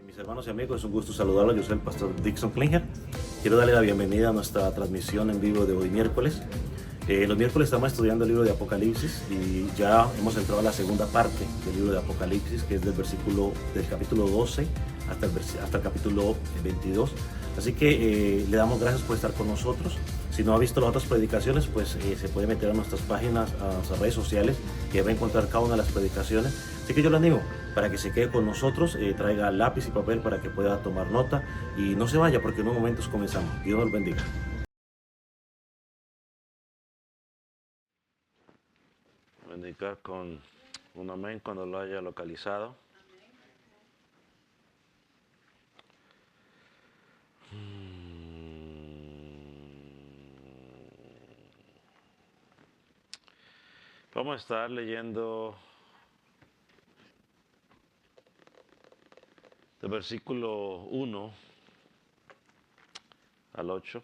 Mis hermanos y amigos, es un gusto saludarlos. Yo soy el pastor Dixon Klinger. Quiero darle la bienvenida a nuestra transmisión en vivo de hoy miércoles. Los miércoles estamos estudiando el libro de Apocalipsis y ya hemos entrado a la segunda parte del libro de Apocalipsis, que es del capítulo 12 hasta el capítulo 22. Así que le damos gracias por estar con nosotros. Si no ha visto las otras predicaciones, pues se puede meter a nuestras páginas, a nuestras redes sociales, y va a encontrar cada una de las predicaciones. Así que yo le animo para que se quede con nosotros, traiga lápiz y papel para que pueda tomar nota y no se vaya, porque en unos momentos comenzamos. Dios nos bendiga. Voy a indicar con un amén cuando lo haya localizado. Vamos a estar leyendo del versículo 1 al 8.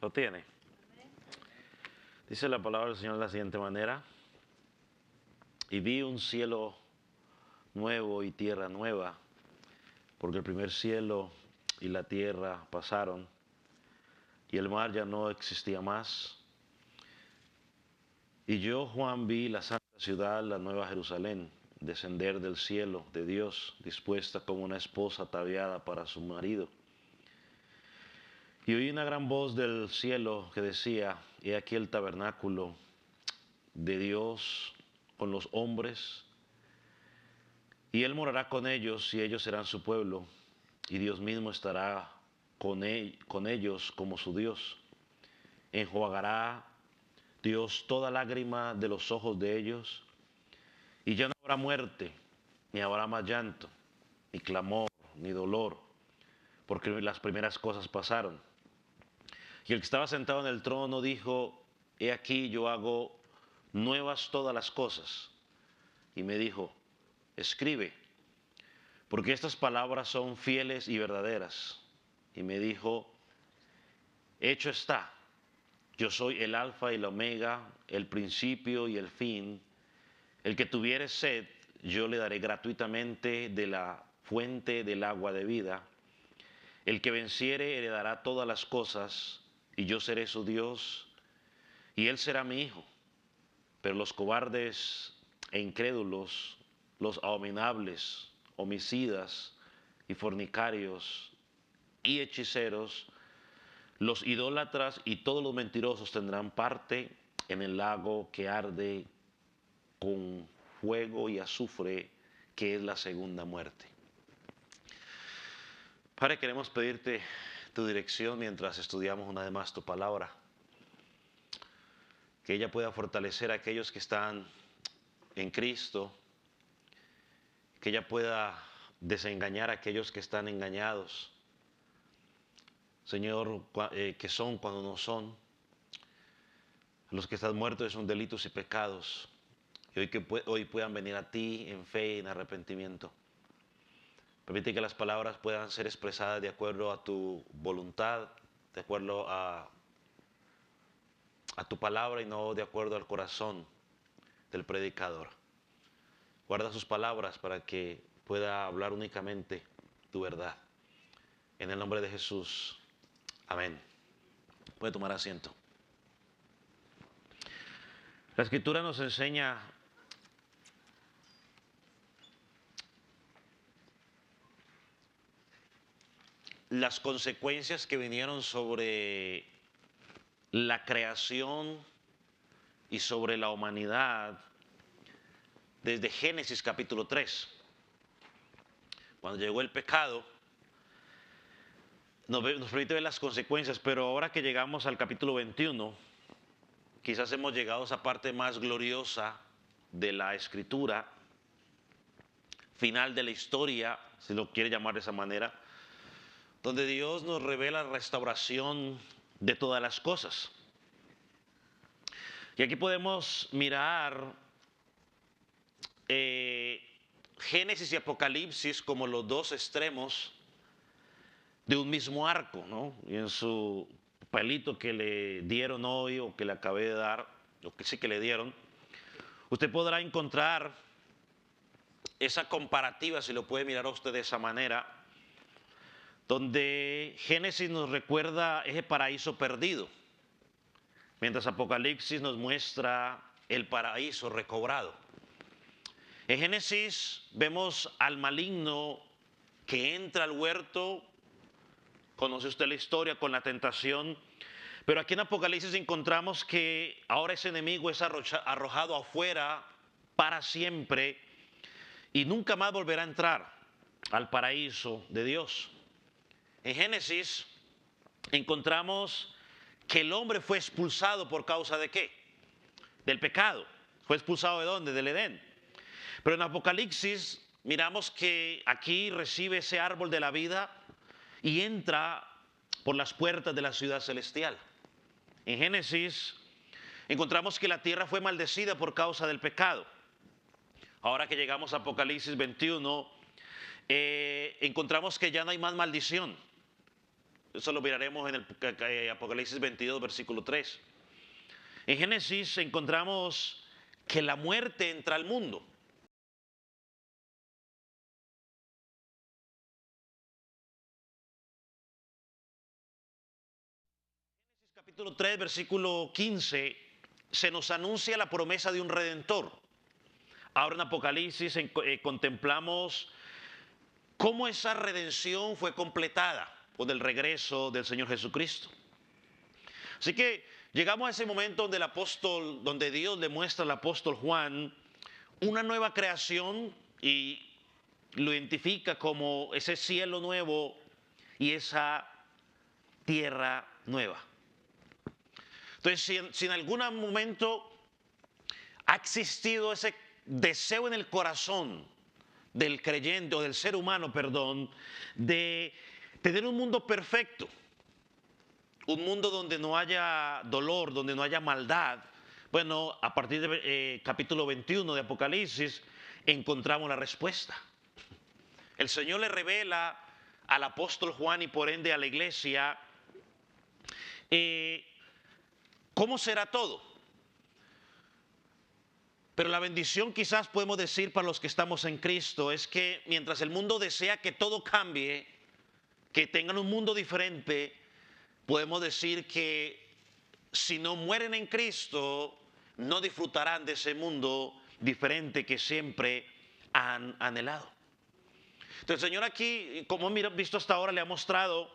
¿Lo tiene? Dice la palabra del Señor de la siguiente manera: y vi un cielo nuevo y tierra nueva, porque el primer cielo y la tierra pasaron, y el mar ya no existía más. Y yo, Juan, vi la santa ciudad, la nueva Jerusalén, descender del cielo de Dios, dispuesta como una esposa ataviada para su marido. Y oí una gran voz del cielo que decía: he aquí el tabernáculo de Dios con los hombres, y Él morará con ellos, y ellos serán su pueblo, y Dios mismo estará con ellos como su Dios. Enjuagará Dios toda lágrima de los ojos de ellos, y ya no habrá muerte, ni habrá más llanto, ni clamor, ni dolor, porque las primeras cosas pasaron. Y el que estaba sentado en el trono dijo: he aquí yo hago nuevas todas las cosas. Y me dijo: escribe, porque estas palabras son fieles y verdaderas. Y me dijo: hecho está. Yo soy el alfa y el omega, el principio y el fin. El que tuviere sed, yo le daré gratuitamente de la fuente del agua de vida. El que venciere heredará todas las cosas, y yo seré su Dios, y él será mi hijo. Pero los cobardes e incrédulos, los abominables, homicidas y fornicarios y hechiceros, los idólatras y todos los mentirosos tendrán parte en el lago que arde con fuego y azufre, que es la segunda muerte. Padre, queremos pedirte tu dirección mientras estudiamos una vez más tu palabra, que ella pueda fortalecer a aquellos que están en Cristo, que ella pueda desengañar a aquellos que están engañados, Señor, que son cuando no son, los que están muertos de sus delitos y pecados, y hoy puedan venir a ti en fe y en arrepentimiento. Permite que las palabras puedan ser expresadas de acuerdo a tu voluntad, de acuerdo a tu palabra y no de acuerdo al corazón del predicador. Guarda sus palabras para que pueda hablar únicamente tu verdad. En el nombre de Jesús. Amén. Puede tomar asiento. La Escritura nos enseña las consecuencias que vinieron sobre la creación y sobre la humanidad desde Génesis capítulo 3. Cuando llegó el pecado, nos permite ver las consecuencias, pero ahora que llegamos al capítulo 21, quizás hemos llegado a esa parte más gloriosa de la Escritura, final de la historia, si lo quiere llamar de esa manera, donde Dios nos revela la restauración de todas las cosas. Y aquí podemos mirar Génesis y Apocalipsis como los dos extremos de un mismo arco, ¿no? Y en su palito que le dieron hoy o que le acabé de dar, o que sí que le dieron, usted podrá encontrar esa comparativa, si lo puede mirar usted de esa manera, donde Génesis nos recuerda ese paraíso perdido, mientras Apocalipsis nos muestra el paraíso recobrado. En Génesis vemos al maligno que entra al huerto, conoce usted la historia con la tentación, pero aquí en Apocalipsis encontramos que ahora ese enemigo es arrojado afuera para siempre y nunca más volverá a entrar al paraíso de Dios. En Génesis encontramos que el hombre fue expulsado por causa de ¿qué? Del pecado. ¿Fue expulsado de dónde? Del Edén. Pero en Apocalipsis miramos que aquí recibe ese árbol de la vida y entra por las puertas de la ciudad celestial. En Génesis encontramos que la tierra fue maldecida por causa del pecado. Ahora que llegamos a Apocalipsis 21, encontramos que ya no hay más maldición. Eso lo miraremos en el Apocalipsis 22, versículo 3. En Génesis encontramos que la muerte entra al mundo. Génesis capítulo 3, versículo 15, se nos anuncia la promesa de un redentor. Ahora en Apocalipsis contemplamos cómo esa redención fue completada por el regreso del Señor Jesucristo. Así que llegamos a ese momento donde el apóstol, donde Dios le muestra al apóstol Juan una nueva creación y lo identifica como ese cielo nuevo y esa tierra nueva. Entonces, si en algún momento ha existido ese deseo en el corazón del creyente o del ser humano, perdón, de tener un mundo perfecto, un mundo donde no haya dolor, donde no haya maldad, bueno, a partir del capítulo 21 de Apocalipsis encontramos la respuesta. El Señor le revela al apóstol Juan y por ende a la iglesia cómo será todo. Pero la bendición, quizás podemos decir para los que estamos en Cristo, es que mientras el mundo desea que todo cambie, que tengan un mundo diferente, podemos decir que si no mueren en Cristo, no disfrutarán de ese mundo diferente que siempre han anhelado. Entonces el Señor aquí, como hemos visto hasta ahora, le ha mostrado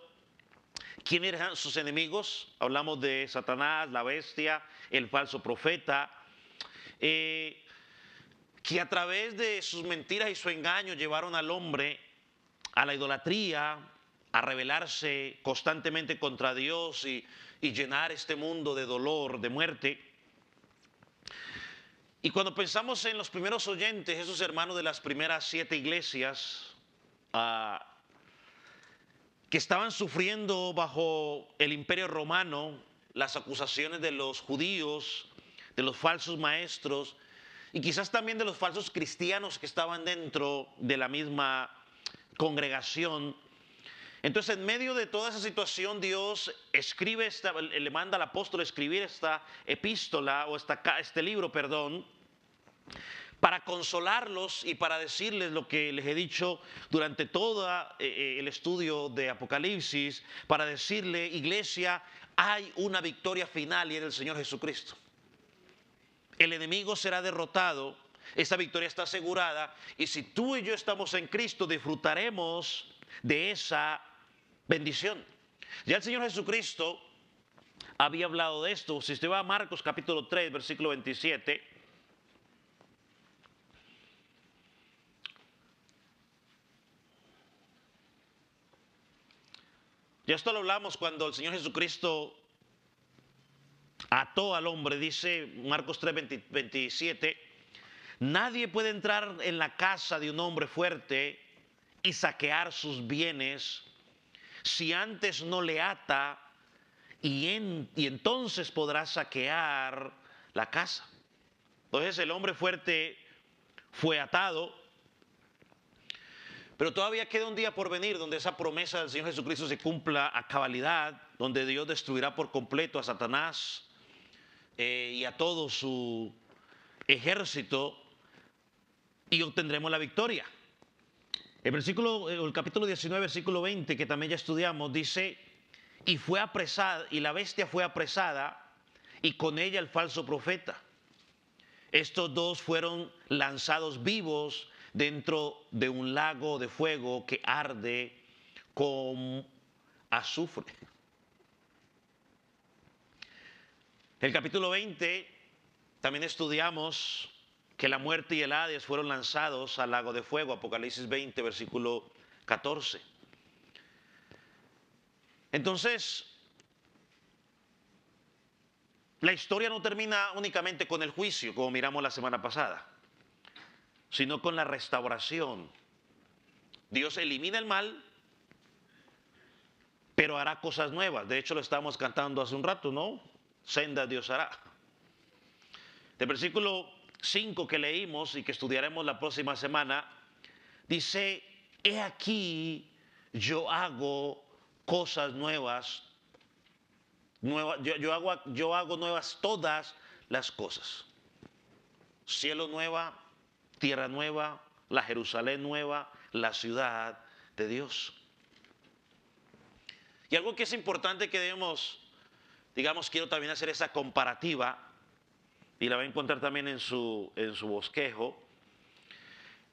quiénes eran sus enemigos. Hablamos de Satanás, la bestia, el falso profeta, que a través de sus mentiras y su engaño llevaron al hombre a la idolatría, a rebelarse constantemente contra Dios y llenar este mundo de dolor, de muerte. Y cuando pensamos en los primeros oyentes, esos hermanos de las primeras 7 iglesias, que estaban sufriendo bajo el imperio romano, las acusaciones de los judíos, de los falsos maestros y quizás también de los falsos cristianos que estaban dentro de la misma congregación. Entonces, en medio de toda esa situación, Dios escribe le manda al apóstol escribir esta epístola o este libro, perdón, para consolarlos y para decirles lo que les he dicho durante todo el estudio de Apocalipsis, para decirle, iglesia, hay una victoria final y es el Señor Jesucristo. El enemigo será derrotado, esa victoria está asegurada y si tú y yo estamos en Cristo disfrutaremos de esa bendición. Ya el Señor Jesucristo había hablado de esto. Si usted va a Marcos capítulo 3, versículo 27, ya esto lo hablamos cuando el Señor Jesucristo ató al hombre. Dice Marcos 3, 27, nadie puede entrar en la casa de un hombre fuerte y saquear sus bienes si antes no le ata y entonces podrá saquear la casa. Entonces el hombre fuerte fue atado, Pero todavía queda un día por venir donde esa promesa del Señor Jesucristo se cumpla a cabalidad, donde Dios destruirá por completo a Satanás y a todo su ejército y obtendremos la victoria. El capítulo 19, versículo 20, que también ya estudiamos, dice, y fue apresada, y la bestia fue apresada, y con ella el falso profeta. Estos dos fueron lanzados vivos dentro de un lago de fuego que arde con azufre. El capítulo 20 también estudiamos que la muerte y el Hades fueron lanzados al lago de fuego, Apocalipsis 20, versículo 14. Entonces, la historia no termina únicamente con el juicio, como miramos la semana pasada, sino con la restauración. Dios elimina el mal, pero hará cosas nuevas. De hecho, lo estábamos cantando hace un rato, ¿no? Senda Dios hará. Del versículo 5 que leímos y que estudiaremos la próxima semana, dice, he aquí yo hago cosas nuevas, yo hago nuevas todas las cosas. Cielo nueva, tierra nueva, la Jerusalén nueva, la ciudad de Dios. Y algo que es importante que debemos, digamos, quiero también hacer esa comparativa, y la va a encontrar también en su bosquejo,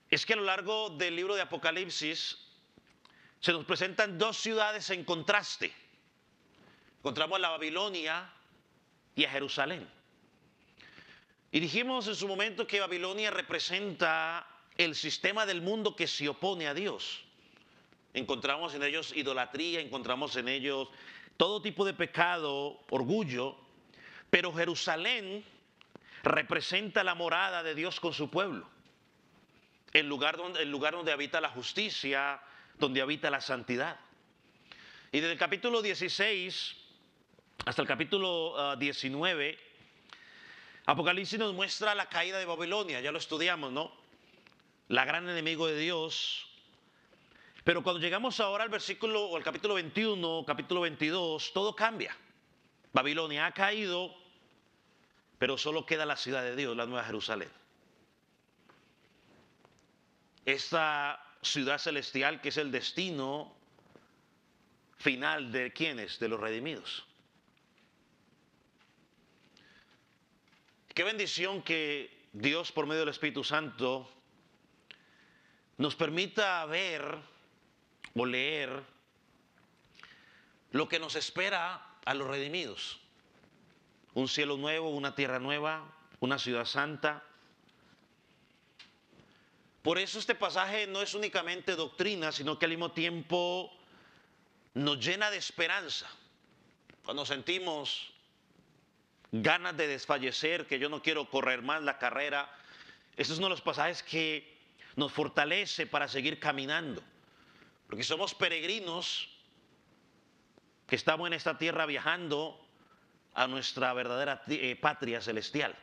es que a lo largo del libro de Apocalipsis se nos presentan dos ciudades en contraste. Encontramos a la Babilonia y a Jerusalén. Y dijimos en su momento que Babilonia representa el sistema del mundo que se opone a Dios. Encontramos en ellos idolatría, encontramos en ellos todo tipo de pecado, orgullo, pero Jerusalén representa la morada de Dios con su pueblo, el lugar donde habita la justicia, donde habita la santidad. Y desde el capítulo 16 hasta el capítulo 19, Apocalipsis nos muestra la caída de Babilonia, ya lo estudiamos, ¿no? La gran enemigo de Dios. Pero cuando llegamos ahora al capítulo 21, capítulo 22, todo cambia. Babilonia ha caído, pero solo queda la ciudad de Dios, la Nueva Jerusalén. Esta ciudad celestial que es el destino final de ¿quiénes? De los redimidos. Qué bendición que Dios por medio del Espíritu Santo nos permita ver o leer lo que nos espera a los redimidos. Un cielo nuevo, una tierra nueva, una ciudad santa. Por eso este pasaje no es únicamente doctrina, sino que al mismo tiempo nos llena de esperanza. Cuando sentimos ganas de desfallecer, que yo no quiero correr más la carrera, este es uno de los pasajes que nos fortalece para seguir caminando. Porque somos peregrinos que estamos en esta tierra viajando a nuestra verdadera patria celestial.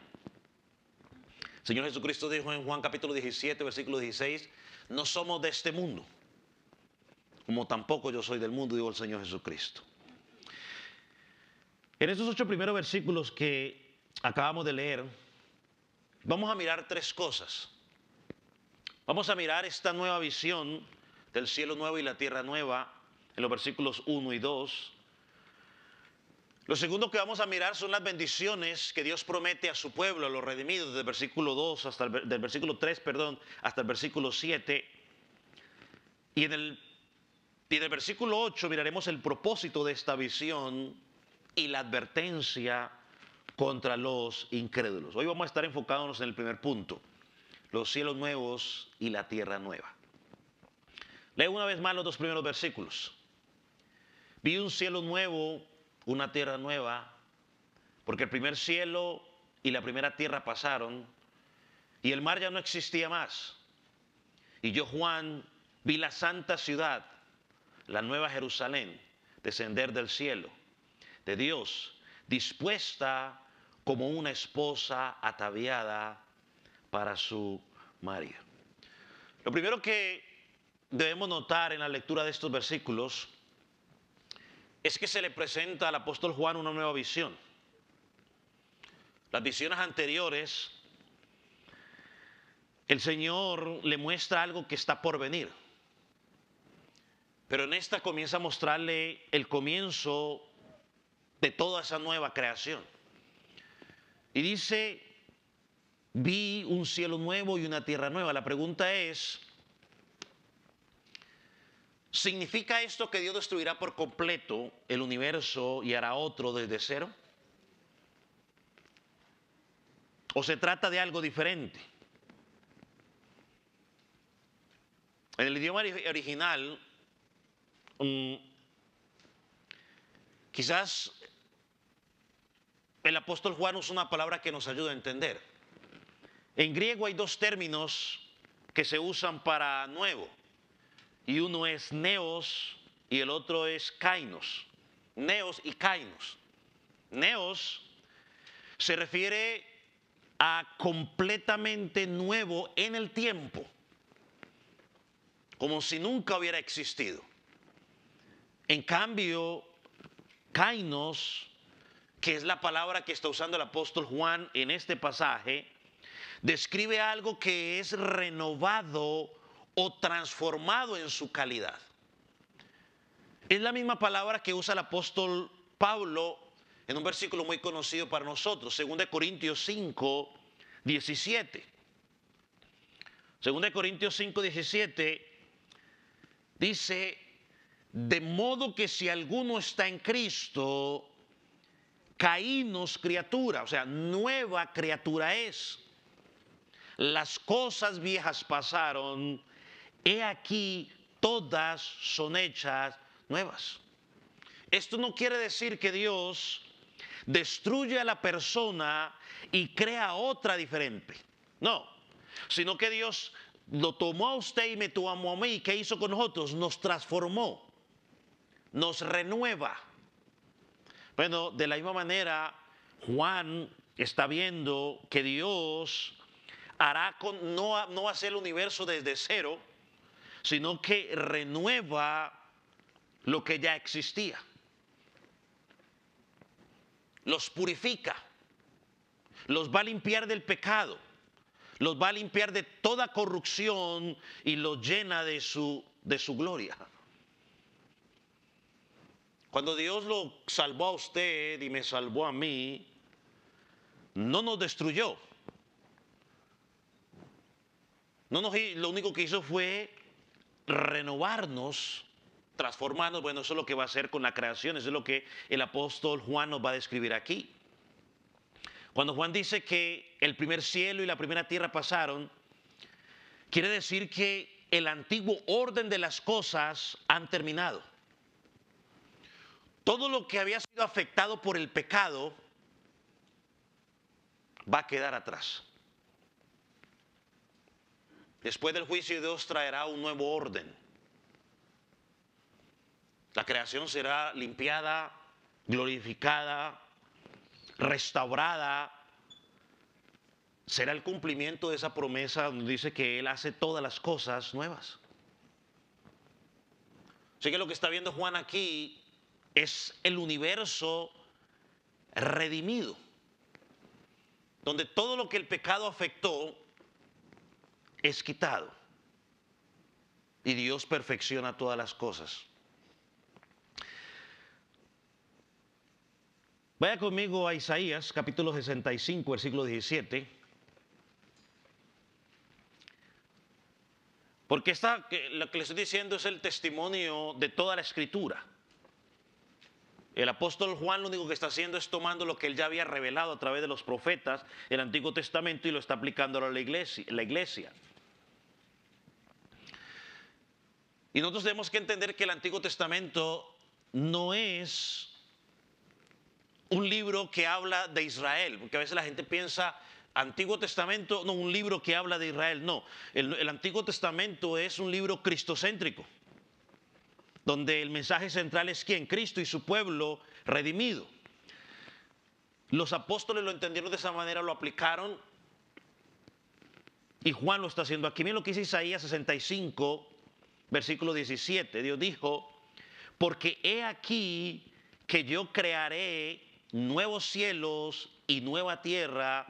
El Señor Jesucristo dijo en Juan capítulo 17, versículo 16, no somos de este mundo, como tampoco yo soy del mundo, dijo el Señor Jesucristo. En estos 8 primeros versículos que acabamos de leer, vamos a mirar 3 cosas. Vamos a mirar esta nueva visión del cielo nuevo y la tierra nueva en los versículos 1 y 2. Lo segundo que vamos a mirar son las bendiciones que Dios promete a su pueblo, a los redimidos, del versículo 2 del versículo 3, hasta el versículo 7. Y en el versículo 8 miraremos el propósito de esta visión y la advertencia contra los incrédulos. Hoy vamos a estar enfocándonos en el primer punto, los cielos nuevos y la tierra nueva. Leo una vez más los 2 primeros versículos. Vi un cielo nuevo, una tierra nueva, porque el primer cielo y la primera tierra pasaron y el mar ya no existía más. Y yo, Juan, vi la santa ciudad, la nueva Jerusalén, descender del cielo de Dios, dispuesta como una esposa ataviada para su marido. Lo primero que debemos notar en la lectura de estos versículos es que se le presenta al apóstol Juan una nueva visión. Las visiones anteriores, el Señor le muestra algo que está por venir. Pero en esta comienza a mostrarle el comienzo de toda esa nueva creación. Y dice, vi un cielo nuevo y una tierra nueva. La pregunta es, ¿significa esto que Dios destruirá por completo el universo y hará otro desde cero? ¿O se trata de algo diferente? En el idioma original, quizás el apóstol Juan usa una palabra que nos ayuda a entender. En griego hay dos términos que se usan para nuevo, y uno es neos y el otro es kainos. Neos y kainos. Neos se refiere a completamente nuevo en el tiempo, como si nunca hubiera existido. En cambio, kainos, que es la palabra que está usando el apóstol Juan en este pasaje, describe algo que es renovado o transformado en su calidad. Es la misma palabra que usa el apóstol Pablo en un versículo muy conocido para nosotros, 2 Corintios 5, 17. 2 Corintios 5, 17 dice, de modo que si alguno está en Cristo, caínos criatura, o sea, nueva criatura es. Las cosas viejas pasaron, he aquí todas son hechas nuevas. Esto no quiere decir que Dios destruye a la persona y crea otra diferente. No, sino que Dios lo tomó a usted y me tomó a mí. ¿Y qué hizo con nosotros? Nos transformó, nos renueva. Bueno, de la misma manera, Juan está viendo que Dios hará no hacer el universo desde cero, sino que renueva lo que ya existía. Los purifica, los va a limpiar del pecado, los va a limpiar de toda corrupción y los llena de su gloria. Cuando Dios lo salvó a usted y me salvó a mí, no nos destruyó. Lo único que hizo fue renovarnos, transformarnos. Bueno, eso es lo que va a hacer con la creación, eso es lo que el apóstol Juan nos va a describir aquí. Cuando Juan dice que el primer cielo y la primera tierra pasaron, quiere decir que el antiguo orden de las cosas han terminado. Todo lo que había sido afectado por el pecado va a quedar atrás. Después del juicio, Dios traerá un nuevo orden. La creación será limpiada, glorificada, restaurada. Será el cumplimiento de esa promesa donde dice que Él hace todas las cosas nuevas. Así que lo que está viendo Juan aquí es el universo redimido, donde todo lo que el pecado afectó es quitado y Dios perfecciona todas las cosas. Vaya conmigo a Isaías capítulo 65, versículo 17. Porque lo que le estoy diciendo es el testimonio de toda la escritura. El apóstol Juan lo único que está haciendo es tomando lo que él ya había revelado a través de los profetas, el Antiguo Testamento, y lo está aplicando a la iglesia. Y nosotros tenemos que entender que el Antiguo Testamento no es un libro que habla de Israel, porque a veces la gente piensa, Antiguo Testamento, no, un libro que habla de Israel. No, el Antiguo Testamento es un libro cristocéntrico, donde el mensaje central es ¿quién? Cristo y su pueblo redimido. Los apóstoles lo entendieron de esa manera, lo aplicaron, y Juan lo está haciendo aquí. Miren lo que dice Isaías 65, versículo 17, Dios dijo, porque he aquí que yo crearé nuevos cielos y nueva tierra,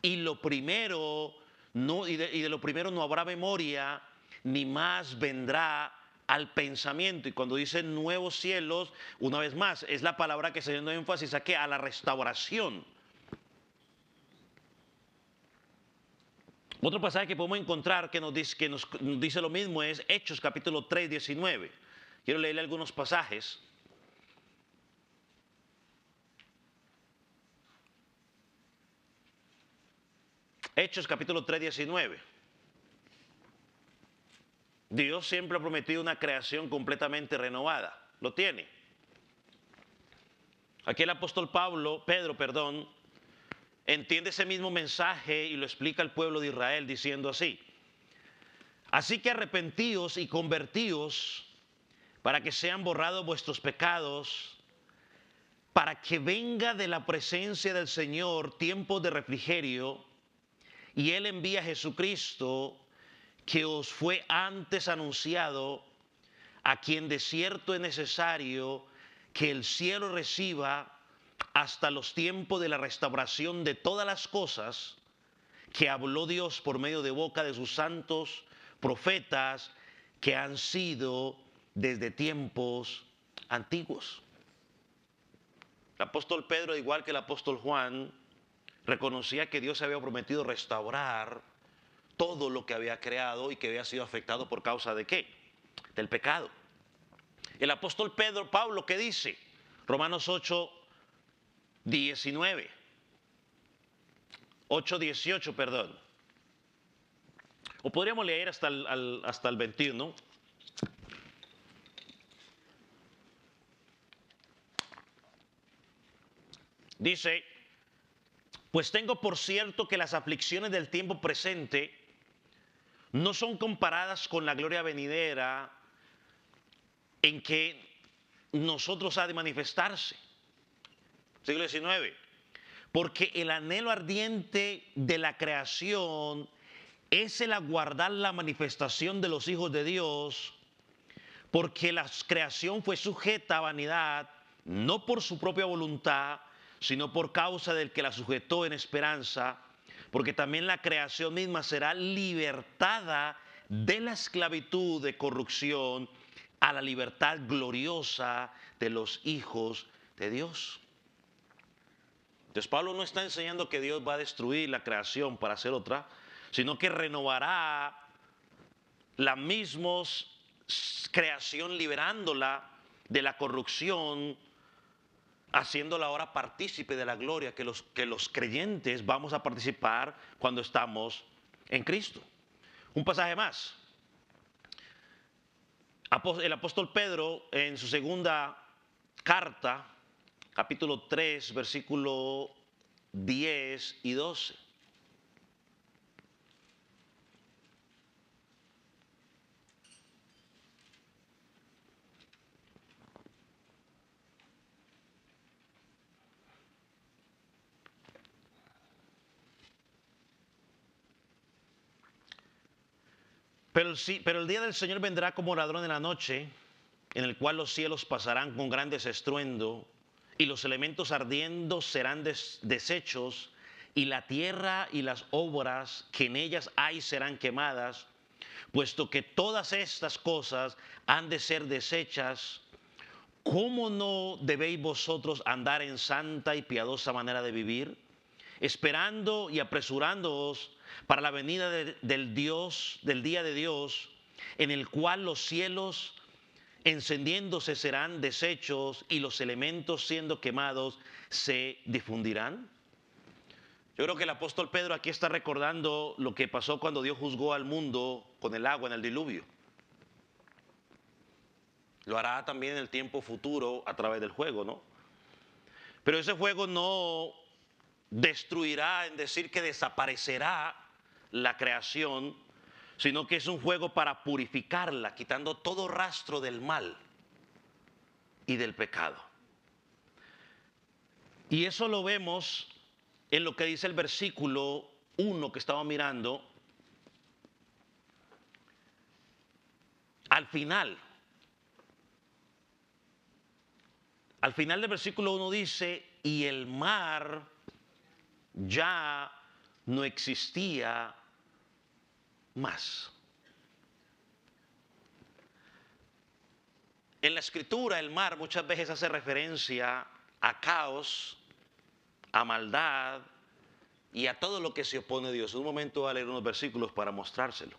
y lo primero no, y de lo primero no habrá memoria, ni más vendrá al pensamiento. Y cuando dice nuevos cielos, una vez más, es la palabra que se dio énfasis a, ¿qué? A la restauración. Otro pasaje que podemos encontrar que nos dice lo mismo es Hechos capítulo 3, 19. Quiero leerle algunos pasajes. Hechos capítulo 3, 19. Dios siempre ha prometido una creación completamente renovada. Lo tiene. Aquí el apóstol Pedro, entiende ese mismo mensaje y lo explica al pueblo de Israel diciendo así. Así que arrepentíos y convertíos para que sean borrados vuestros pecados, para que venga de la presencia del Señor tiempos de refrigerio, y Él envía a Jesucristo, que os fue antes anunciado, a quien de cierto es necesario que el cielo reciba hasta los tiempos de la restauración de todas las cosas que habló Dios por medio de boca de sus santos profetas que han sido desde tiempos antiguos. El apóstol Pedro, igual que el apóstol Juan, reconocía que Dios había prometido restaurar todo lo que había creado y que había sido afectado por causa de ¿qué? Del pecado. El apóstol Pablo, ¿qué dice? Romanos 8, 19. 8, 18, perdón. O podríamos leer hasta el 21. Dice, pues tengo por cierto que las aflicciones del tiempo presente no son comparadas con la gloria venidera en que nosotros ha de manifestarse. Siglo XIX. Porque el anhelo ardiente de la creación es el aguardar la manifestación de los hijos de Dios, porque la creación fue sujeta a vanidad, no por su propia voluntad, sino por causa del que la sujetó en esperanza, porque también la creación misma será libertada de la esclavitud de corrupción a la libertad gloriosa de los hijos de Dios. Entonces Pablo no está enseñando que Dios va a destruir la creación para hacer otra, sino que renovará la misma creación, liberándola de la corrupción, haciéndola ahora partícipe de la gloria que los creyentes vamos a participar cuando estamos en Cristo. Un pasaje más. El apóstol Pedro en su segunda carta, capítulo 3, versículo 10 y 12. Pero el día del Señor vendrá como ladrón en la noche, en el cual los cielos pasarán con grandes estruendo, y los elementos ardiendo serán deshechos, y la tierra y las obras que en ellas hay serán quemadas, puesto que todas estas cosas han de ser deshechas. ¿Cómo no debéis vosotros andar en santa y piadosa manera de vivir, esperando y apresurándoos para la venida del día de Dios, en el cual los cielos encendiéndose serán deshechos y los elementos siendo quemados se difundirán? Yo creo que el apóstol Pedro aquí está recordando lo que pasó cuando Dios juzgó al mundo con el agua en el diluvio. Lo hará también en el tiempo futuro a través del fuego, ¿no? Pero ese fuego no destruirá, en decir que desaparecerá la creación, sino que es un fuego para purificarla, quitando todo rastro del mal y del pecado. Y eso lo vemos en lo que dice el versículo 1 que estaba mirando. Al final del versículo 1 dice, y el mar ya no existía más. En la escritura el mar muchas veces hace referencia a caos, a maldad y a todo lo que se opone a Dios. En un momento voy a leer unos versículos para mostrárselo.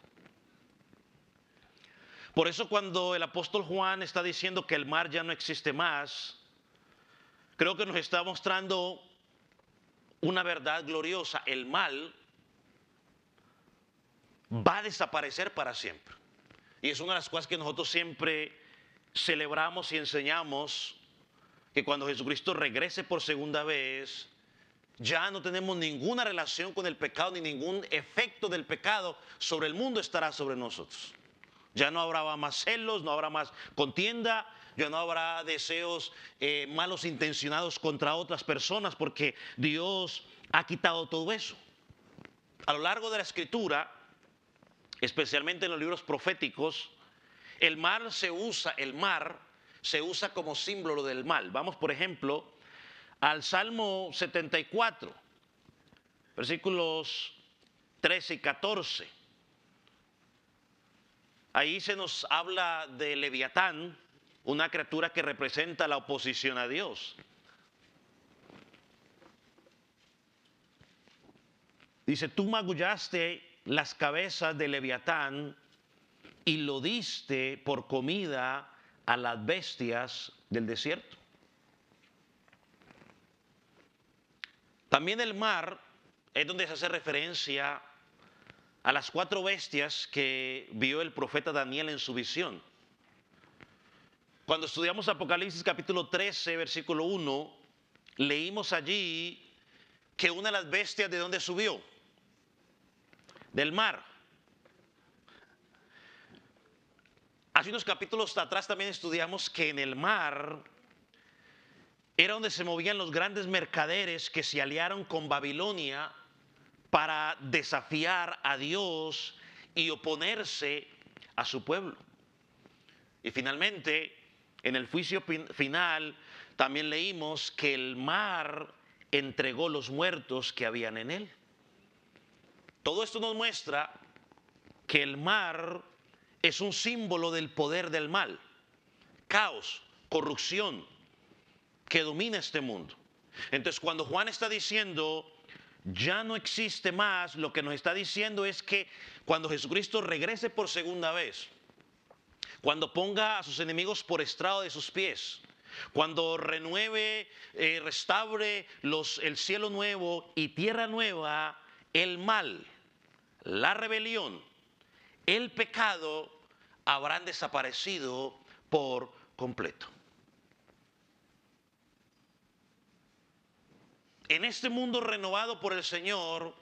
Por eso cuando el apóstol Juan está diciendo que el mar ya no existe más, creo que nos está mostrando una verdad gloriosa. El mal va a desaparecer para siempre. Y es una de las cosas que nosotros siempre celebramos y enseñamos, que cuando Jesucristo regrese por segunda vez, ya no tenemos ninguna relación con el pecado, ni ningún efecto del pecado sobre el mundo estará sobre nosotros. Ya no habrá más celos, no habrá más contienda, ya no habrá deseos malos intencionados contra otras personas, porque Dios ha quitado todo eso. A lo largo de la Escritura, especialmente en los libros proféticos, el mar se usa como símbolo del mal. Vamos, por ejemplo, al Salmo 74, versículos 13 y 14. Ahí se nos habla de Leviatán, una criatura que representa la oposición a Dios. Dice, tú magullaste las cabezas de Leviatán y lo diste por comida a las bestias del desierto. También el mar es donde se hace referencia a las 4 bestias que vio el profeta Daniel en su visión. Cuando estudiamos Apocalipsis capítulo 13, versículo 1, leímos allí que una de las bestias, ¿de dónde subió? Del mar. Hace unos capítulos atrás también estudiamos que en el mar era donde se movían los grandes mercaderes que se aliaron con Babilonia para desafiar a Dios y oponerse a su pueblo. Y finalmente, en el juicio final, también leímos que el mar entregó los muertos que habían en él. Todo esto nos muestra que el mar es un símbolo del poder del mal, caos, corrupción que domina este mundo. Entonces, cuando Juan está diciendo ya no existe más, lo que nos está diciendo es que cuando Jesucristo regrese por segunda vez, cuando ponga a sus enemigos por estrado de sus pies, cuando renueve, restaure el cielo nuevo y tierra nueva, el mal, la rebelión, el pecado habrán desaparecido por completo. En este mundo renovado por el Señor,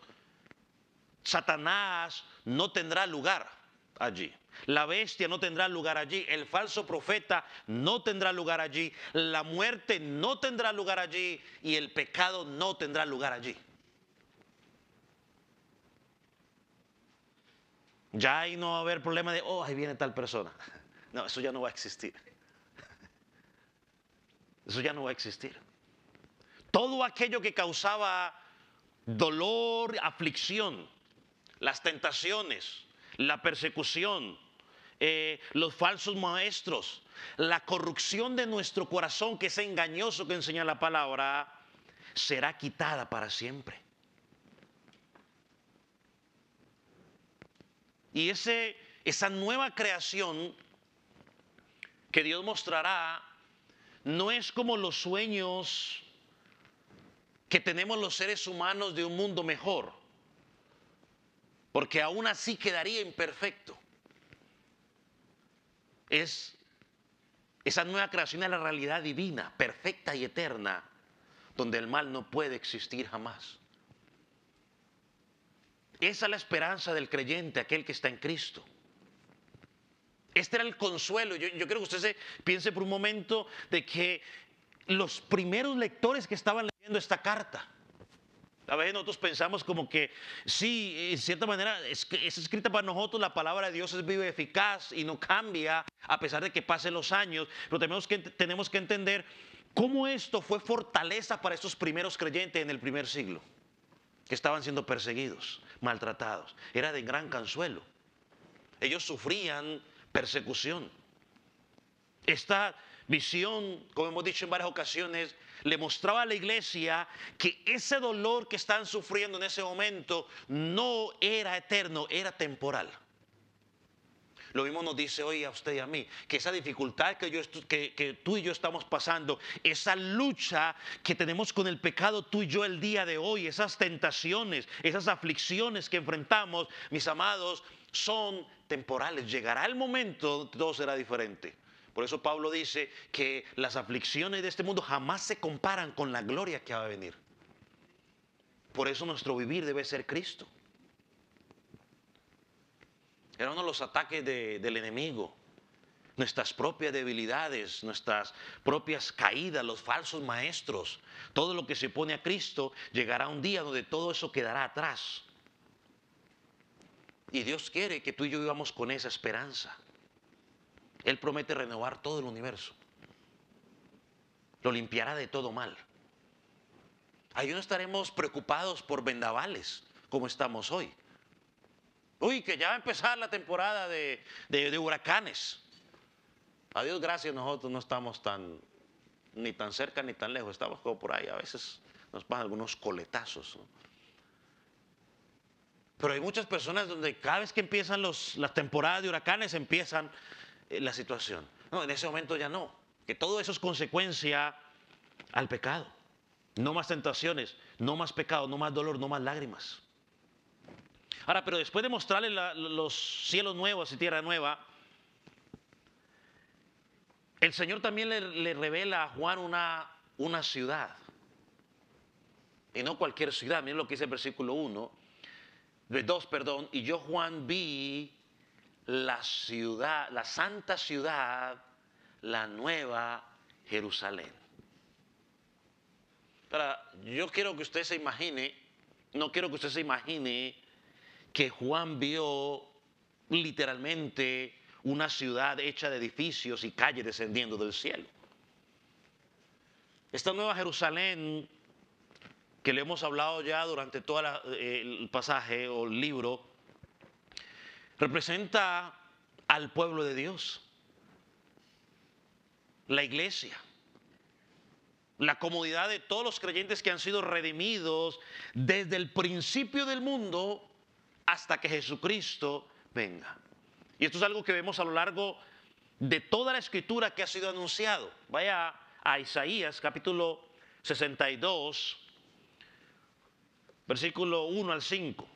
Satanás no tendrá lugar allí. La bestia no tendrá lugar allí. El falso profeta no tendrá lugar allí. La muerte no tendrá lugar allí. Y el pecado no tendrá lugar allí. Ya ahí no va a haber problema de, ahí viene tal persona. No, eso ya no va a existir. Eso ya no va a existir. Todo aquello que causaba dolor, aflicción, las tentaciones, la persecución, los falsos maestros, la corrupción de nuestro corazón, que es engañoso que enseña la palabra, será quitada para siempre. Y esa nueva creación que Dios mostrará no es como los sueños que tenemos los seres humanos de un mundo mejor, porque aún así quedaría imperfecto. Es esa nueva creación de la realidad divina, perfecta y eterna, donde el mal no puede existir jamás. Esa es la esperanza del creyente, aquel que está en Cristo. Este era el consuelo. Yo creo que usted se piense por un momento de que los primeros lectores que estaban leyendo esta carta A veces nosotros pensamos como que sí, en cierta manera es escrita para nosotros, la palabra de Dios es viva y eficaz y no cambia a pesar de que pasen los años, pero tenemos que entender cómo esto fue fortaleza para estos primeros creyentes en el primer siglo, que estaban siendo perseguidos, maltratados. Era de gran consuelo. Ellos sufrían persecución. Esta visión, como hemos dicho en varias ocasiones, le mostraba a la iglesia que ese dolor que están sufriendo en ese momento no era eterno, era temporal. Lo mismo nos dice hoy a usted y a mí, que esa dificultad que tú y yo estamos pasando, esa lucha que tenemos con el pecado tú y yo el día de hoy, esas tentaciones, esas aflicciones que enfrentamos, mis amados, son temporales. Llegará el momento donde todo será diferente. Por eso Pablo dice que las aflicciones de este mundo jamás se comparan con la gloria que va a venir. Por eso nuestro vivir debe ser Cristo. Era uno de los ataques del enemigo. Nuestras propias debilidades, nuestras propias caídas, los falsos maestros. Todo lo que se opone a Cristo, llegará un día donde todo eso quedará atrás. Y Dios quiere que tú y yo vivamos con esa esperanza. Él promete renovar todo el universo. Lo limpiará de todo mal. Ahí no estaremos preocupados por vendavales como estamos hoy. Uy, que ya va a empezar la temporada de huracanes. A Dios gracias, nosotros no estamos ni tan cerca ni tan lejos. Estamos como por ahí. A veces nos pasan algunos coletazos, ¿no? Pero hay muchas personas donde cada vez que empiezan las temporadas de huracanes empiezan la situación. No, en ese momento ya no. Que todo eso es consecuencia al pecado. No más tentaciones, no más pecado, no más dolor, no más lágrimas. Ahora, pero después de mostrarle los cielos nuevos y tierra nueva, el Señor también le revela a Juan una ciudad. Y no cualquier ciudad. Miren lo que dice el versículo 2, y yo Juan vi la ciudad, la santa ciudad, la nueva Jerusalén. Ahora, yo quiero que usted se imagine, no quiero que usted se imagine que Juan vio literalmente una ciudad hecha de edificios y calles descendiendo del cielo. Esta nueva Jerusalén, que le hemos hablado ya durante todo el pasaje o el libro, representa al pueblo de Dios, la iglesia, la comunidad de todos los creyentes que han sido redimidos desde el principio del mundo hasta que Jesucristo venga. Y esto es algo que vemos a lo largo de toda la escritura que ha sido anunciado. Vaya a Isaías capítulo 62, versículo 1 al 5.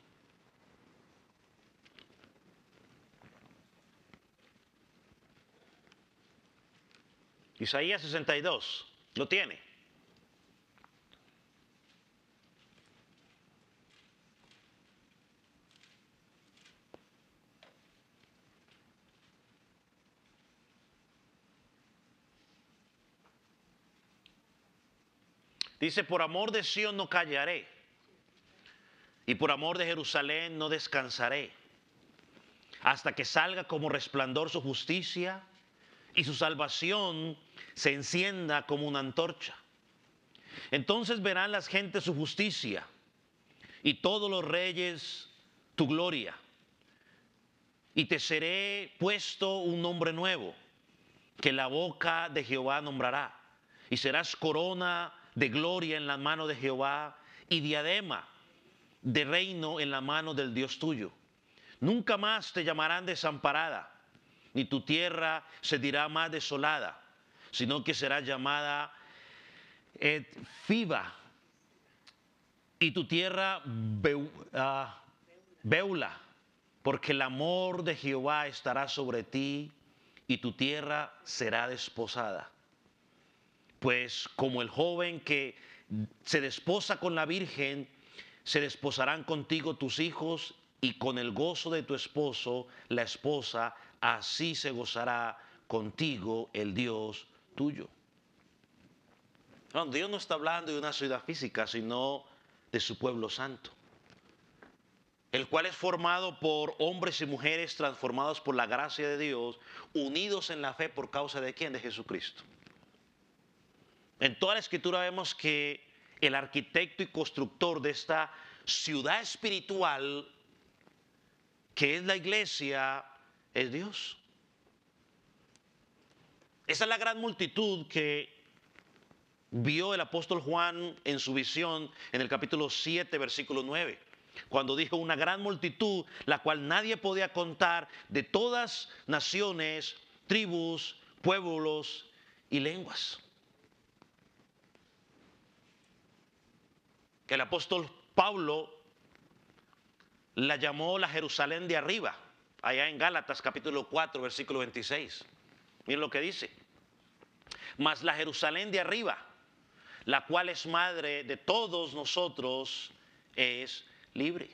Isaías 62, ¿lo tiene? Dice, por amor de Sión no callaré, y por amor de Jerusalén no descansaré, hasta que salga como resplandor su justicia y su salvación se encienda como una antorcha. Entonces verán las gentes su justicia y todos los reyes tu gloria. Y te seré puesto un nombre nuevo, que la boca de Jehová nombrará. Y serás corona de gloria en la mano de Jehová y diadema de reino en la mano del Dios tuyo. Nunca más te llamarán desamparada, ni tu tierra se dirá más desolada, sino que será llamada Fiba, y tu tierra Beula, porque el amor de Jehová estará sobre ti y tu tierra será desposada. Pues como el joven que se desposa con la virgen, se desposarán contigo tus hijos, y con el gozo de tu esposo, la esposa, así se gozará contigo el Dios tuyo. No, Dios no está hablando de una ciudad física, sino de su pueblo santo, el cual es formado por hombres y mujeres transformados por la gracia de Dios, unidos en la fe por causa de ¿quién? De Jesucristo. En toda la Escritura vemos que el arquitecto y constructor de esta ciudad espiritual que es la iglesia es Dios. Esa es la gran multitud que vio el apóstol Juan en su visión en el capítulo 7, versículo 9, cuando dijo una gran multitud, la cual nadie podía contar, de todas naciones, tribus, pueblos y lenguas. El apóstol Pablo la llamó la Jerusalén de arriba, allá en Gálatas capítulo 4, versículo 26. Miren lo que dice. Mas la Jerusalén de arriba, la cual es madre de todos nosotros, es libre.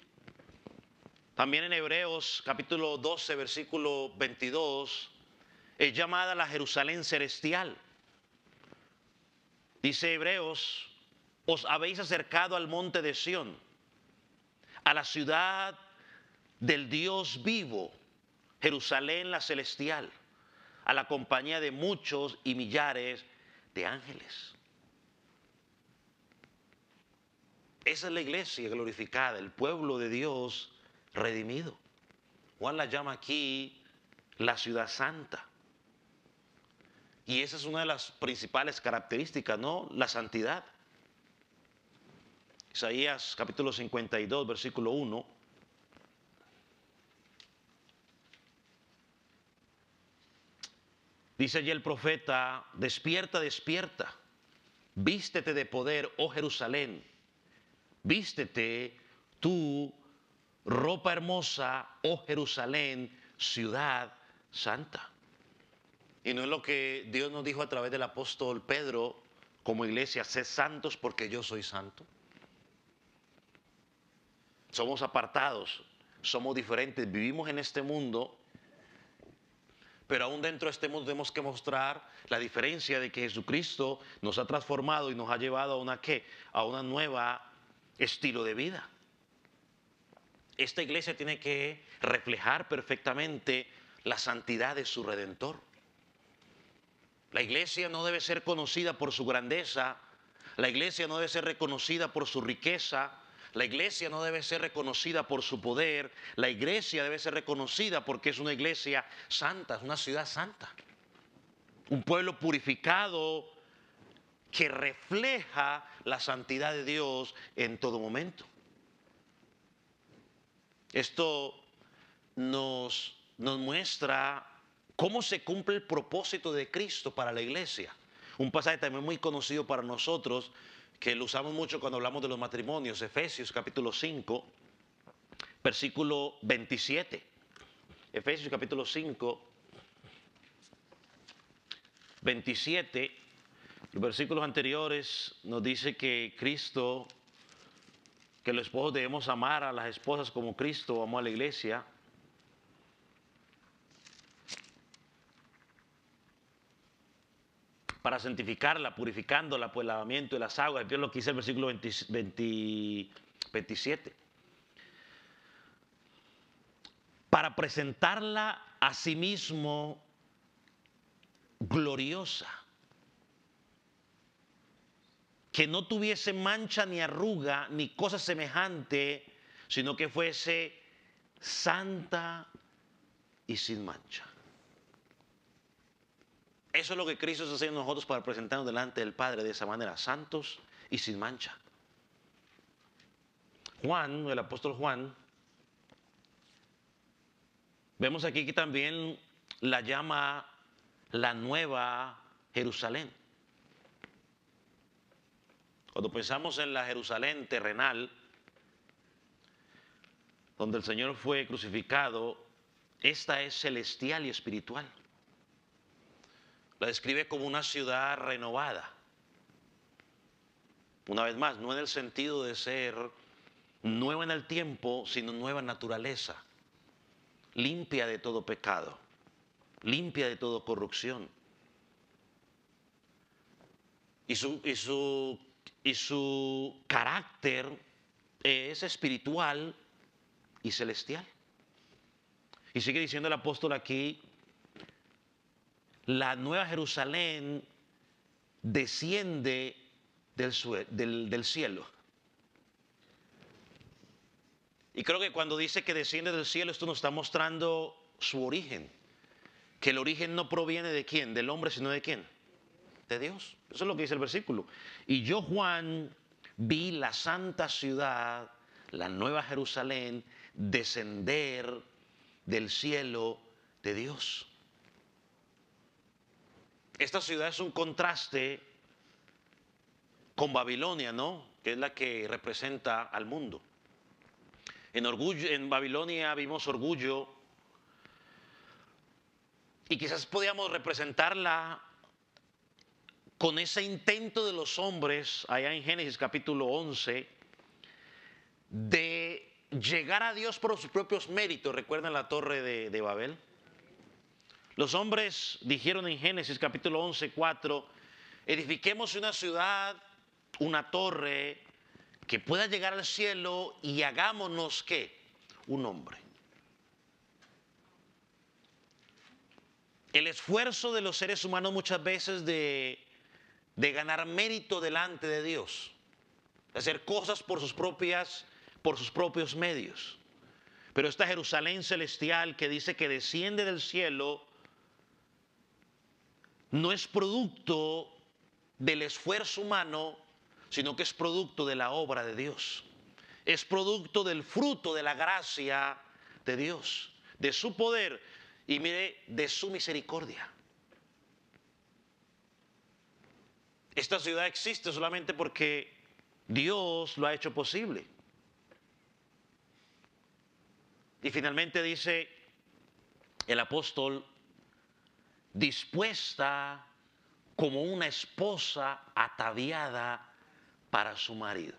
También en Hebreos capítulo 12, versículo 22, es llamada la Jerusalén celestial. Dice Hebreos, os habéis acercado al monte de Sión, a la ciudad del Dios vivo, Jerusalén la celestial, a la compañía de muchos y millares de ángeles. Esa es la iglesia glorificada, el pueblo de Dios redimido. Juan la llama aquí la ciudad santa. Y esa es una de las principales características, ¿no? La santidad. Isaías capítulo 52, versículo 1. Dice allí el profeta, despierta, despierta, vístete de poder, oh Jerusalén, vístete tu ropa hermosa, oh Jerusalén, ciudad santa. Y no es lo que Dios nos dijo a través del apóstol Pedro como iglesia, sed santos porque yo soy santo. Somos apartados, somos diferentes, vivimos en este mundo, pero aún dentro de este mundo tenemos que mostrar la diferencia de que Jesucristo nos ha transformado y nos ha llevado a una ¿qué? A una nueva estilo de vida. Esta iglesia tiene que reflejar perfectamente la santidad de su Redentor. La iglesia no debe ser conocida por su grandeza, la iglesia no debe ser reconocida por su riqueza, la iglesia no debe ser reconocida por su poder, la iglesia debe ser reconocida porque es una iglesia santa, es una ciudad santa. Un pueblo purificado que refleja la santidad de Dios en todo momento. Esto nos muestra cómo se cumple el propósito de Cristo para la iglesia. Un pasaje también muy conocido para nosotros, que lo usamos mucho cuando hablamos de los matrimonios, Efesios capítulo 5, versículo 27. Efesios capítulo 5, 27. Los versículos anteriores nos dice que Cristo, que los esposos debemos amar a las esposas como Cristo amó a la iglesia. Para santificarla, purificándola por el lavamiento de las aguas. Dios lo que dice el versículo 27. Para presentarla a sí mismo gloriosa, que no tuviese mancha ni arruga ni cosa semejante, sino que fuese santa y sin mancha. Eso es lo que Cristo está haciendo nosotros para presentarnos delante del Padre de esa manera, santos y sin mancha. Juan, el apóstol Juan, vemos aquí que también la llama la nueva Jerusalén. Cuando pensamos en la Jerusalén terrenal, donde el Señor fue crucificado, esta es celestial y espiritual. La describe como una ciudad renovada. Una vez más, no en el sentido de ser nueva en el tiempo, sino nueva en naturaleza, limpia de todo pecado, limpia de toda corrupción. Y su carácter es espiritual y celestial. Y sigue diciendo el apóstol aquí, la nueva Jerusalén desciende del cielo. Y creo que cuando dice que desciende del cielo, esto nos está mostrando su origen. Que el origen no proviene de quién, del hombre, sino de quién, de Dios. Eso es lo que dice el versículo. Y yo, Juan, vi la santa ciudad, la nueva Jerusalén, descender del cielo de Dios. Esta ciudad es un contraste con Babilonia, ¿no? Que es la que representa al mundo. En Babilonia vimos orgullo y quizás podíamos representarla con ese intento de los hombres, allá en Génesis capítulo 11, de llegar a Dios por sus propios méritos. ¿Recuerdan la torre de Babel? Los hombres dijeron en Génesis capítulo 11, 4, edifiquemos una ciudad, una torre que pueda llegar al cielo y hagámonos ¿qué? Un hombre. El esfuerzo de los seres humanos muchas veces de ganar mérito delante de Dios, de hacer cosas por sus propios medios. Pero esta Jerusalén celestial que dice que desciende del cielo no es producto del esfuerzo humano, sino que es producto de la obra de Dios. Es producto del fruto de la gracia de Dios, de su poder y mire, de su misericordia. Esta ciudad existe solamente porque Dios lo ha hecho posible. Y finalmente dice el apóstol, dispuesta como una esposa ataviada para su marido.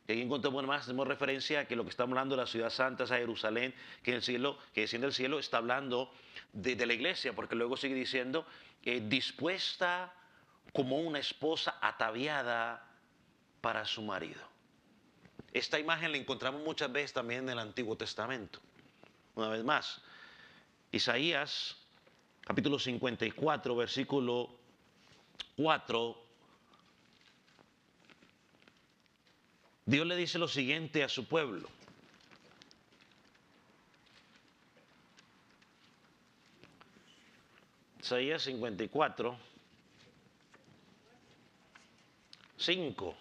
Y aquí encontramos más, tenemos referencia a que lo que estamos hablando de la ciudad santa, esa Jerusalén, que en el cielo, que desciende del cielo, está hablando de la iglesia, porque luego sigue diciendo, dispuesta como una esposa ataviada para su marido. Esta imagen la encontramos muchas veces también en el Antiguo Testamento. Una vez más, Isaías, capítulo 54, versículo 4, Dios le dice lo siguiente a su pueblo. Isaías 54, 5.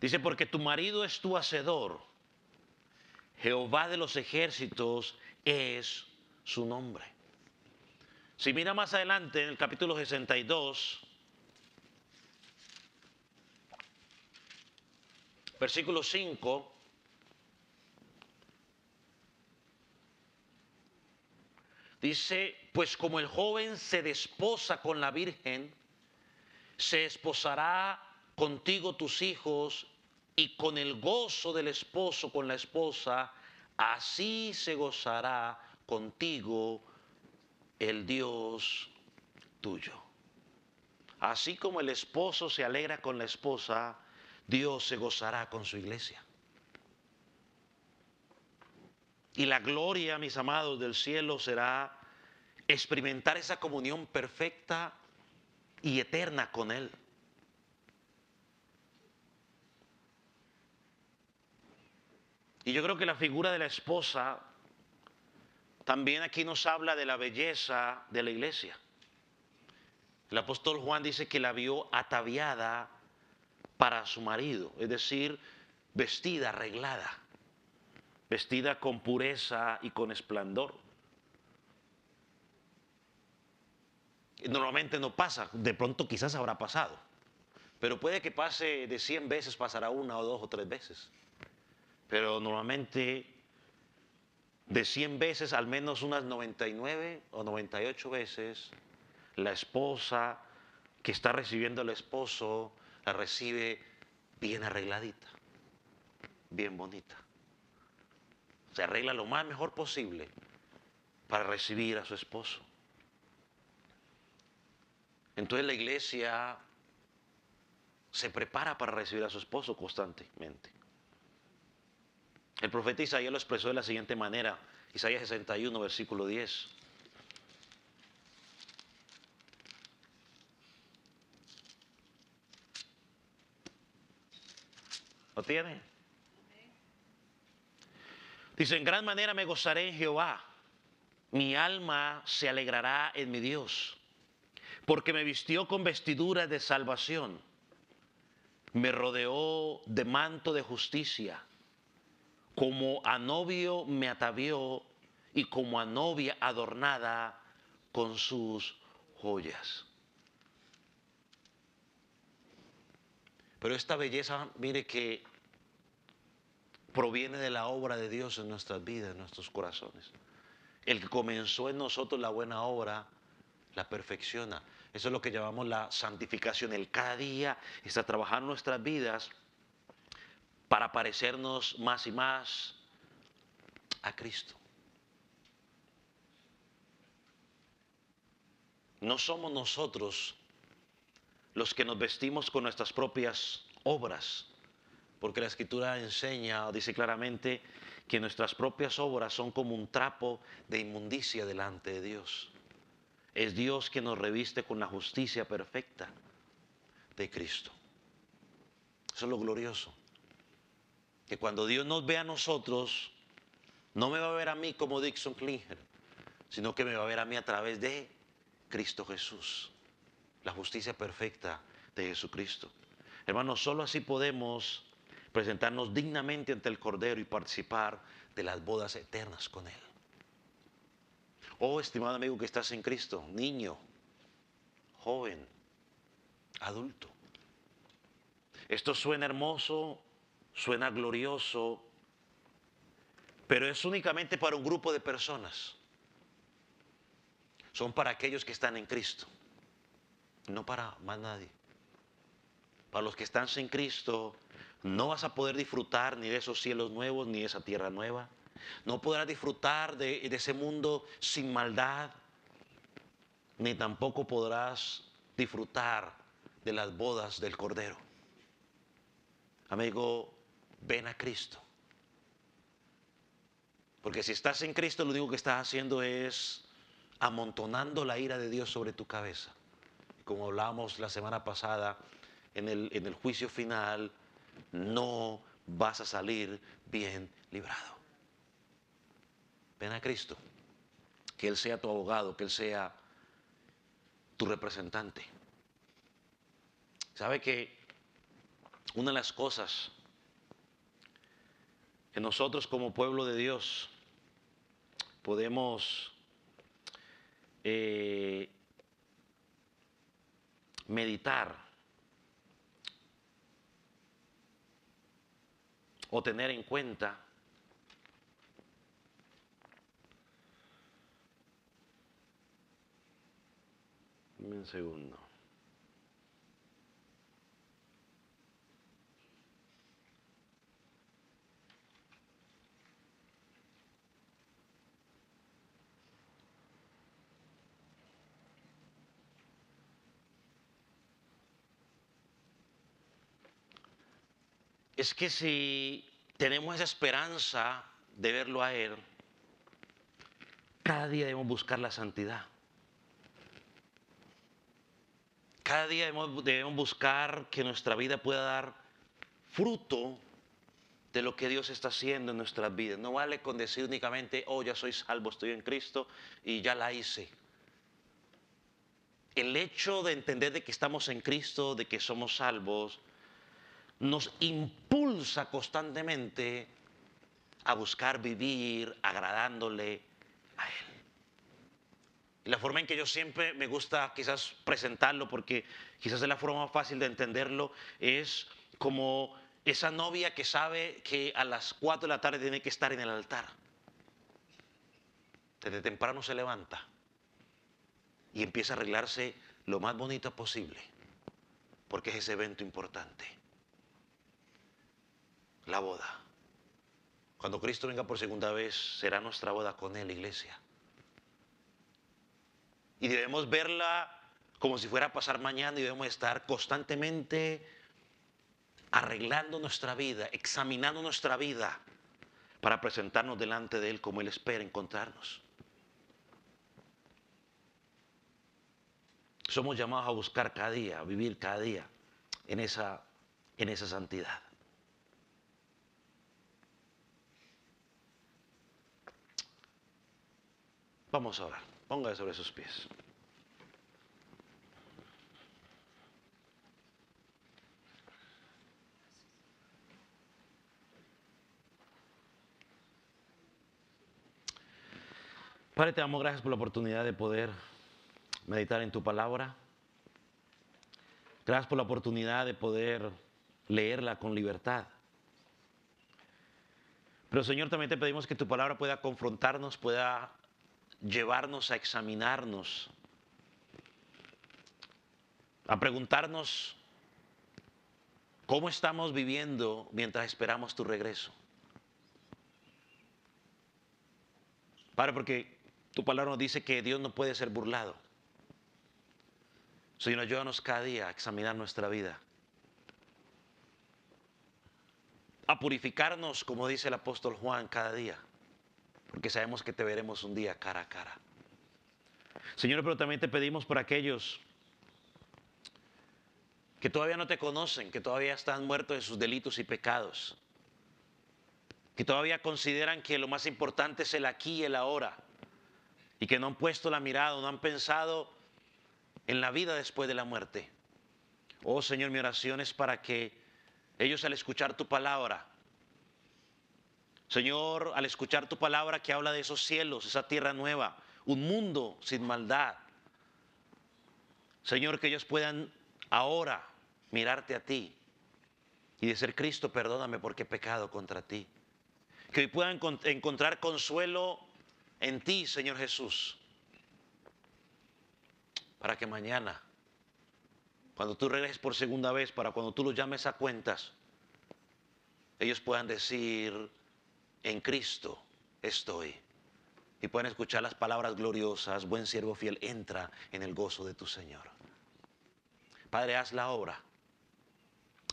Dice, porque tu marido es tu hacedor, Jehová de los ejércitos es su nombre. Si mira más adelante en el capítulo 62, versículo 5, dice, pues como el joven se desposa con la virgen, se esposará contigo tus hijos, y con el gozo del esposo con la esposa, así se gozará contigo el Dios tuyo. Así como el esposo se alegra con la esposa, Dios se gozará con su iglesia. Y la gloria, mis amados, del cielo será experimentar esa comunión perfecta y eterna con Él. Y yo creo que la figura de la esposa también aquí nos habla de la belleza de la iglesia. El apóstol Juan dice que la vio ataviada para su marido, es decir, vestida, arreglada, vestida con pureza y con esplendor. Normalmente no pasa, de pronto quizás habrá pasado, pero puede que pase de 100 veces, pasará una o dos o tres veces. Pero normalmente de 100 veces, al menos unas 99 o 98 veces, la esposa que está recibiendo al esposo la recibe bien arregladita, bien bonita. Se arregla lo más mejor posible para recibir a su esposo. Entonces la iglesia se prepara para recibir a su esposo constantemente. El profeta Isaías lo expresó de la siguiente manera, Isaías 61, versículo 10. ¿Lo tiene? Dice, en gran manera me gozaré en Jehová, mi alma se alegrará en mi Dios, porque me vistió con vestiduras de salvación, me rodeó de manto de justicia, como a novio me atavió y como a novia adornada con sus joyas. Pero esta belleza, mire que proviene de la obra de Dios en nuestras vidas, en nuestros corazones. El que comenzó en nosotros la buena obra, la perfecciona. Eso es lo que llamamos la santificación. El cada día está trabajando nuestras vidas para parecernos más y más a Cristo. No somos nosotros los que nos vestimos con nuestras propias obras, porque la Escritura enseña o dice claramente que nuestras propias obras son como un trapo de inmundicia delante de Dios. Es Dios quien nos reviste con la justicia perfecta de Cristo. Eso es lo glorioso. Que cuando Dios nos ve a nosotros, no me va a ver a mí como Dixon Klinger, sino que me va a ver a mí a través de Cristo Jesús. La justicia perfecta de Jesucristo. Hermanos, solo así podemos presentarnos dignamente ante el Cordero y participar de las bodas eternas con Él. Oh, estimado amigo que estás en Cristo, niño, joven, adulto. Esto suena hermoso, suena glorioso, pero es únicamente para un grupo de personas. Son para aquellos que están en Cristo, no para más nadie. Para los que están sin Cristo, no vas a poder disfrutar ni de esos cielos nuevos, ni de esa tierra nueva. No podrás disfrutar de ese mundo sin maldad, ni tampoco podrás disfrutar de las bodas del Cordero. Amigo, ven a Cristo. Porque si estás en Cristo, lo único que estás haciendo es amontonando la ira de Dios sobre tu cabeza. Como hablábamos la semana pasada, en el juicio final, no vas a salir bien librado. Ven a Cristo, que Él sea tu abogado, que Él sea tu representante. ¿Sabe que una de las cosas que nosotros como pueblo de Dios podemos meditar o tener en cuenta un segundo. Es que si tenemos esa esperanza de verlo a Él, cada día debemos buscar la santidad. Cada día debemos buscar que nuestra vida pueda dar fruto de lo que Dios está haciendo en nuestras vidas. No vale con decir únicamente, oh, ya soy salvo, estoy en Cristo y ya la hice. El hecho de entender de que estamos en Cristo, de que somos salvos, nos impulsa constantemente a buscar vivir agradándole a Él. Y la forma en que yo siempre me gusta quizás presentarlo, porque quizás es la forma más fácil de entenderlo, es como esa novia que sabe que a las 4 de la tarde tiene que estar en el altar. Desde temprano se levanta y empieza a arreglarse lo más bonita posible, porque es ese evento importante. La boda. Cuando Cristo venga por segunda vez, será nuestra boda con Él, iglesia. Y debemos verla como si fuera a pasar mañana y debemos estar constantemente arreglando nuestra vida, examinando nuestra vida para presentarnos delante de Él como Él espera encontrarnos. Somos llamados a buscar cada día, a vivir cada día en esa santidad. Vamos a orar. Póngase sobre sus pies. Padre, te damos gracias por la oportunidad de poder meditar en tu palabra. Gracias por la oportunidad de poder leerla con libertad. Pero Señor, también te pedimos que tu palabra pueda confrontarnos, pueda llevarnos a examinarnos, a preguntarnos cómo estamos viviendo mientras esperamos tu regreso. Padre, porque tu palabra nos dice que Dios no puede ser burlado. Señor, ayúdanos cada día a examinar nuestra vida, a purificarnos, como dice el apóstol Juan, cada día, porque sabemos que te veremos un día cara a cara. Señor, pero también te pedimos por aquellos que todavía no te conocen, que todavía están muertos de sus delitos y pecados, que todavía consideran que lo más importante es el aquí y el ahora, y que no han puesto la mirada, no han pensado en la vida después de la muerte. Oh Señor, mi oración es para que ellos, al escuchar tu palabra, Señor, al escuchar tu palabra que habla de esos cielos, esa tierra nueva, un mundo sin maldad, Señor, que ellos puedan ahora mirarte a ti y decir: Cristo, perdóname porque he pecado contra ti. Que hoy puedan encontrar consuelo en ti, Señor Jesús, para que mañana, cuando tú regreses por segunda vez, para cuando tú los llames a cuentas, ellos puedan decir: en Cristo estoy. Y puedan escuchar las palabras gloriosas: buen siervo fiel, entra en el gozo de tu Señor. Padre, haz la obra.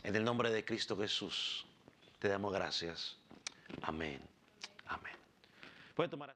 En el nombre de Cristo Jesús te damos gracias. Amén. Amén. Puede tomar